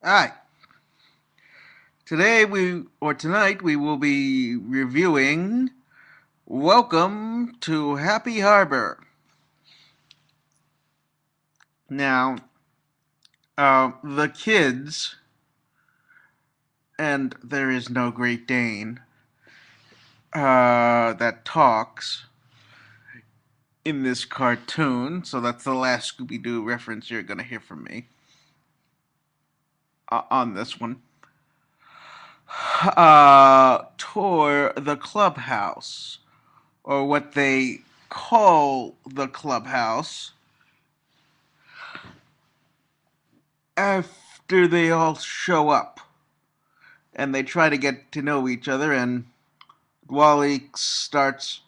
Hi. Tonight we will be reviewing Welcome to Happy Harbor. Now, the kids, and there is no Great Dane that talks in this cartoon, so that's the last Scooby Doo reference you're gonna hear from me on this one. Tour the clubhouse, or what they call the clubhouse, after they all show up and they try to get to know each other, and Wally starts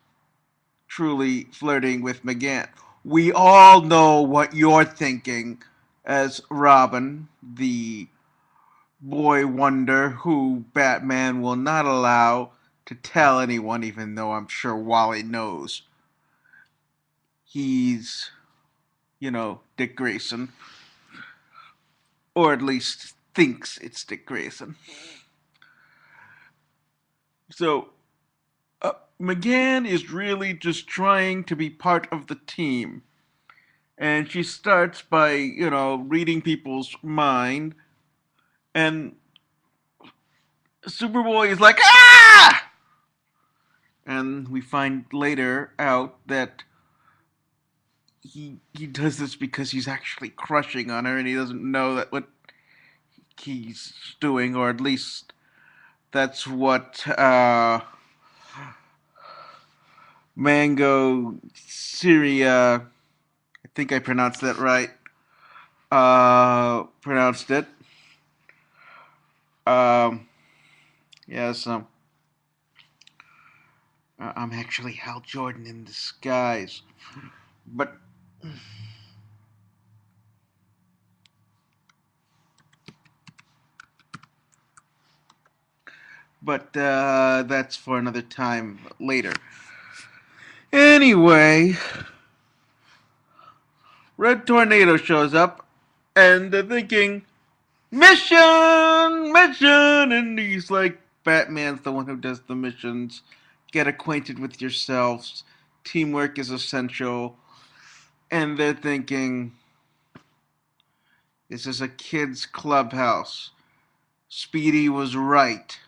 truly flirting with McGann. We all know what you're thinking as Robin, the boy wonder who Batman will not allow to tell anyone, even though I'm sure Wally knows. He's, Dick Grayson. Or at least thinks it's Dick Grayson. So, McGann is really just trying to be part of the team. And she starts by, reading people's mind. And Superboy is like, ah! And we find later out that he does this because he's actually crushing on her and he doesn't know that what he's doing, or at least that's what Mango Syria, I think I pronounced that right, pronounced it. Um, yes, I'm actually Hal Jordan in disguise. But that's for another time later. Anyway, Red Tornado shows up, and they're thinking, mission, mission, and he's like, Batman's the one who does the missions. Get acquainted with yourselves. Teamwork is essential. And they're thinking, this is a kid's clubhouse. Speedy was right.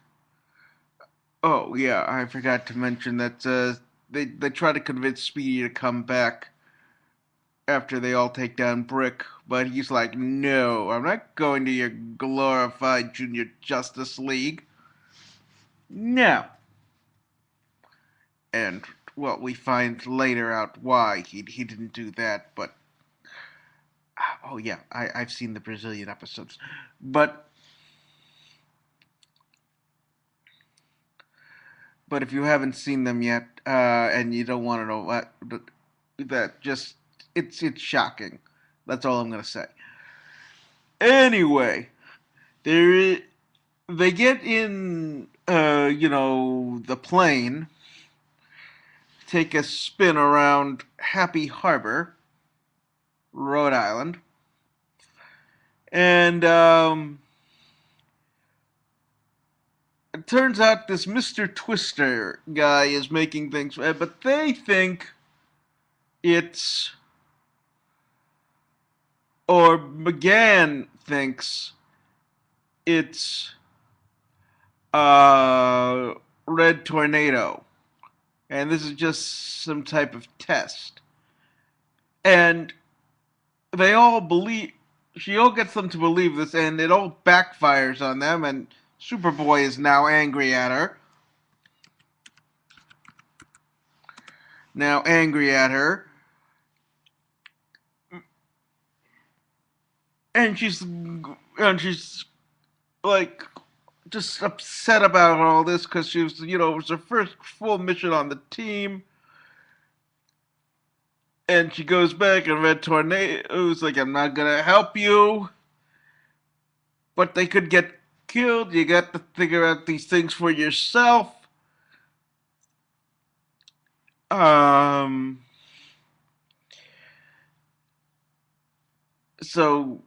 Oh yeah, I forgot to mention that they try to convince Speedy to come back after they all take down Brick, but he's like, no, I'm not going to your glorified Junior Justice League. No. And well, we find later out why he didn't do that, but oh yeah, I've seen the Brazilian episodes, but if you haven't seen them yet, and you don't want to know what that, just it's shocking. That's all I'm gonna say. Anyway, there they get in, the plane, take a spin around Happy Harbor, Rhode Island, and it turns out this Mr. Twister guy is making things, but they think it's, or McGann thinks it's, uh, Red Tornado, and this is just some type of test. And they all believe, she all gets them to believe this, and it all backfires on them, and Superboy is now angry at her. Now angry at her. And she's like just upset about all this because she was, it was her first full mission on the team. And she goes back, and Red Tornado's like, I'm not gonna help you. But they could get killed. You got to figure out these things for yourself. Um, so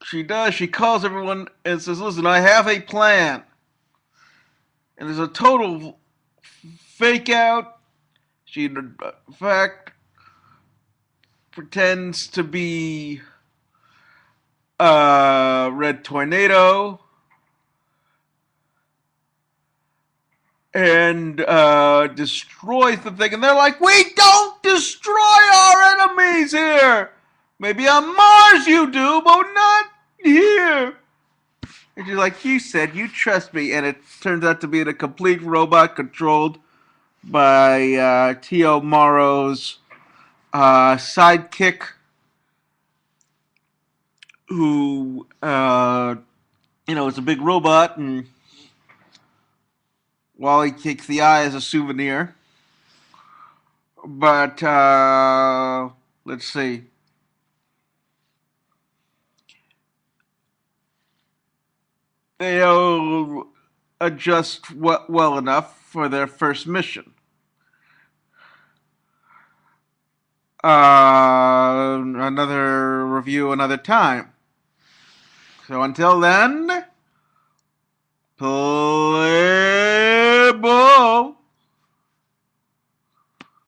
She does. She calls everyone and says, "Listen, I have a plan." And there's a total fake out. She, in fact, pretends to be Red Tornado and destroys the thing. And they're like, "We don't destroy our enemies here. Maybe on Mars you do, but not here." And she's like, "You said you trust me." And it turns out to be a complete robot controlled by Tio Morrow's sidekick, who, is a big robot, and Wally takes the eye as a souvenir. But, let's see. They'll adjust well enough for their first mission. Another review another time. So until then,